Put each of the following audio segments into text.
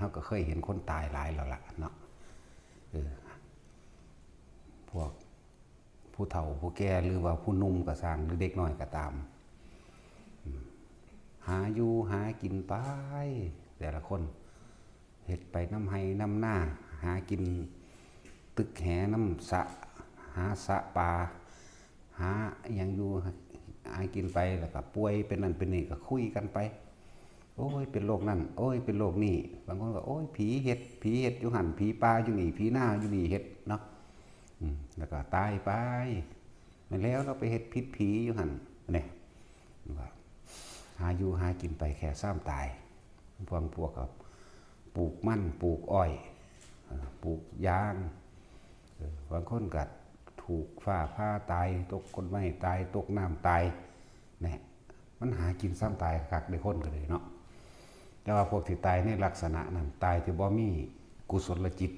เขาก็เคยเห็นคนตายหลายแล้วล่ะเนาะพวกผู้เฒ่าผู้แก่หรือว่าผู้นุ่มก็สร้างหรือเด็กน้อยก็ตามหาอยู่หากินไปแต่ละคนเห็ดไปน้ำไห้น้ำหน้าหากินตึกแหน้ำสะหาสะปลาหาอย่างอยู่หากินไปแล้วก็ป่วยเป็นนั่นเป็นนี่ก็คุยกันไปโอ้ยเป็นโรคนั่นโอ้ยเป็นโรคนี่บางคนก็โอ้ยผีเห็ดอยู่หันผีปลาอยู่นี่ผีหน้าอยู่นี่เห็ดเนาะแล้วก็ตายไปมาแล้วเราไปเห็ดพิษผีอยู่หันเนี่ยหาอยู่หากินไปแค่ซ้ำตายพวกกับปลูกมั่นปลูกอ้อยปลูกยางบางคนก็ถูกฟ้าผ่าตายตกก้นไม้ตายตกน้ำตายเนี่ยมันหากินซ้ำตายกักได้คนกันเลยเนาะแต่ว่าพวกที่ตายในลักษณะนั้นตายที่บ่มีกุศลจิต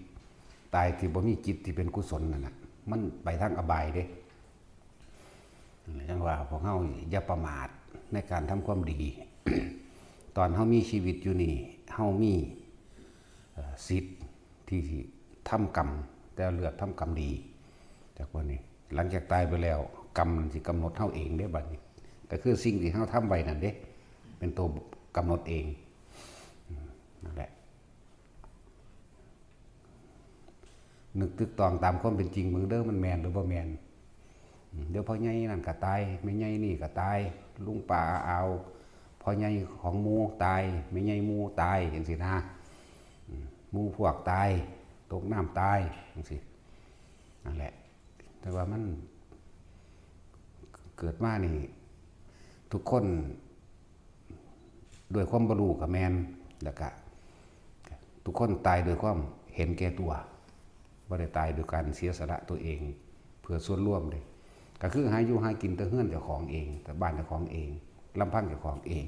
ตายที่บ่มีจิตที่เป็นกุศลนั่นนะมันไปทางอบายเด้จังว่าพวกเฮาอย่าประมาทในการทำความดี ตอนเฮามีชีวิตอยู่นี่เฮามีสิทธิ์ที่ทำกรรมแต่เลือกทำกรรมดีจากวันนี้หลังจากตายไปแล้วกรรมที่กำหนดเฮาเองได้บัดนี้ก็คือสิ่งที่เฮาทำไว้นั่นเด้เป็นตัวกำหนดเองนั่นแหละนึกตึกตองตามความเป็นจริงมึงเด้อมันแมนหรือบ่แมนเดี๋ยวพ่อใหญ่นั่นก็ตายแม่ใหญ่นี่ก็ตายลุงป่าเอาพ่อใหญ่ของหมูตายแม่ใหญ่หมูตายอย่างสินะหมูพวกตายตกน้ำตายอย่างสินั่นแหละแต่ว่ามันเกิดมานี่ทุกคนด้วยความบรรลุกับแมนแล้วก็ทุกคนตายโดยความเห็นแก่ตัวไม่ได้ตายโดยการเสียสละตัวเองเพื่อส่วนร่วมเลยก็คือหาอยู่หากินแต่เฮือนเจ้าของเองแต่บ้านเจ้าของเองลำพังเจ้าของเอง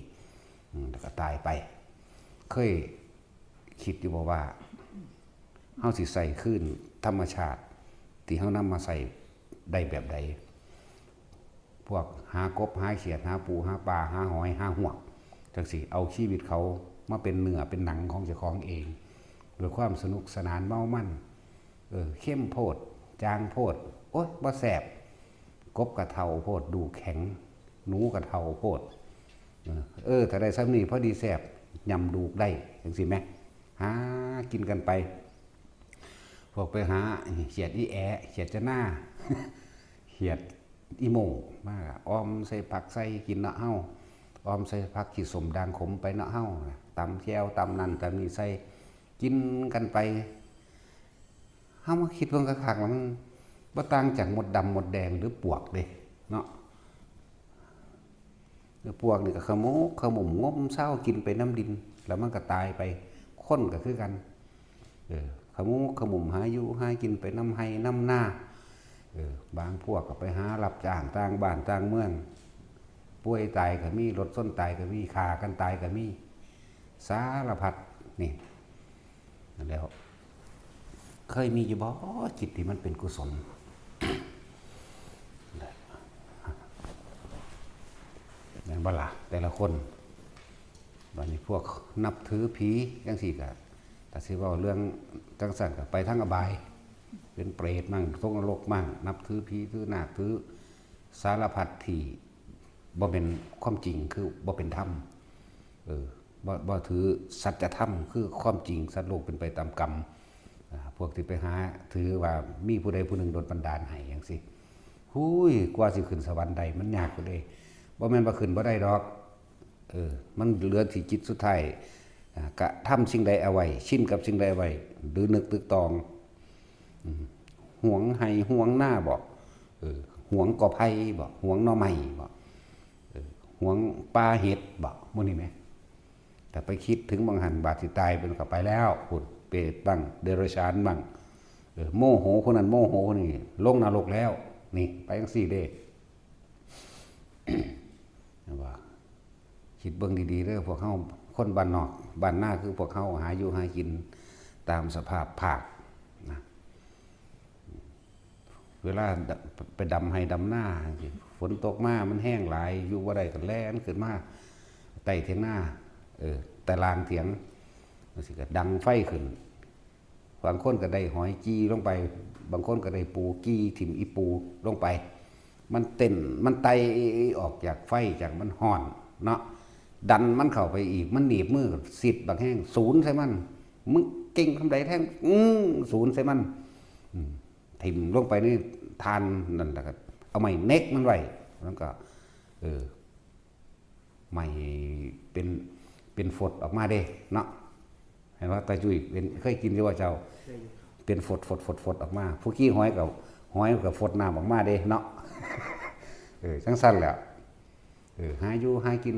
แล้วก็ตายไปเคยคิดอยู่บอกว่าเฮาสิใส่ขึ้นธรรมชาติที่เฮานำมาใส่ได้แบบใดพวกหากบหาเขียดหาปูหาปลาหาหอยหาหวกจังสิเอาชีวิตเขามาเป็นเนื้อเป็นหนังของเจ้าของเองด้วยความสนุกสนานเมามั่นเข้มโพดจางโพดโอ๊ยบ่แสบกบกระเทาโพดดูแข็งหนูกระเทาโพดถ้าได้ซ้ำนี่พอดีแสบยำดูได้จังสิแม่หากินกันไปพวกไปหาเขียดอีแอเขียดจะหน้า เขียดอีโมมากออมใส่ผักใส่กินเนาะเฮาออมใส่ผักขีดสมด่างขมไปเนาะเฮาตำแก้วตำนั่นตำนี่ใส่กินกันไปเฮามาคิดเพิ่งกระคักแล้วมันบ่ต่างจากหมดดำหมดแดงหรือปวกเด้เนาะปวกนี่ก็ขมุมงมเศร้ากินไปน้ำดินแล้วมันก็ตายไปคนก็คือกันขมุมหาอยู่หากินไปน้ำไห้น้ำหน้าบางพวกก็ไปหารับจ้างต่างบ้านต่างเมืองป่วยตายก็มีรถส้นตายก็มีฆ่ากันตายก็มีสารพัดนี่แล้วเคยมีอยู่บ่จิตที่มันเป็นกุศลอย่างบ้าละแต่ละคนวันนี้พวกนับถือผีจังสี่ก็แต่สิว่าเรื่องจังสั่นก็ไปทั้งอบายเป็นเปรตมั่งทงนรกมั่งนับถือผีถือนาคถือสารพัดที่บ่เป็นความจริงคือบ่เป็นธรรมบ่ถือสัจธรรมคือความจริงสัตว์โลกเป็นไปตามกรรมพวกที่ไปหาถือว่ามีผู้ใดผู้หนึ่งโดนบันดาลให้อย่างสิหุยกว่าสิขึ้นสวรรค์ใดมันยากกว่าเลยบ่แม่นว่าขึ้นบ่ได้ดอกมันเหลือที่จิตสุดท้ายกะทำสิ่งใดเอาไว้ชินกับสิ่งใดเอาไว้หรือนึกตึกตองห่วงให้ห่วงหน้าบอกห่วงกอไผ่บอกห่วงหน่อไม้บอกห่วงปลาเห็ดบอกมื้อนี้ไหมแต่ไปคิดถึงบางหันบาดสิตายเป็นกลับไปแล้วพุ่นเปรตบ้างเดรัจฉานบ้างโมโหคนนั้นโมโหนี่ลงนรกแล้วนี่ไปจังซี่เด้ว่าคิดเบิ่งดีๆเด้อพวกเฮาคนบ้านนอกบ้านหน้าคือพวกเฮาหาอยู่หากินตามสภาพภาคนะเวลาไปดำให้ดำหน้าฝนตกมามันแห้งหลายอยู่บ่ได้ก็แล่นขึ้นมาไต่เถียงหน้าแต่ลางเถียง มันสิก็ดังไฟขึ้นบางคนก็ได้หอยจี้ลงไปบางคนก็ได้ปูกี้ถิ่มอีปูลงไปมันเต้นมันไตออกจากไฟจากมันห่อนเนาะดันมันเข้าไปอีกมันหนีบมือสิบบางแห้งศูนย์ใส่มันมึงเก่งทำไรแท่งศูนย์ใส่มันถิ่มลงไปนี่ทานนั่นแหละครับเอาไม้เน็กมันไว้แล้วก็ไม่เป็นฝดออกมาเด้เนาะเห็นว่าตาจุ้ยเป็นเคยกินหรือว่าเจ้าเป็นฝดออกมาผู้ขี้หอยกับฝดน้ำออกมาเด้เนาะจังสั้นแหละหาอยู่หากิน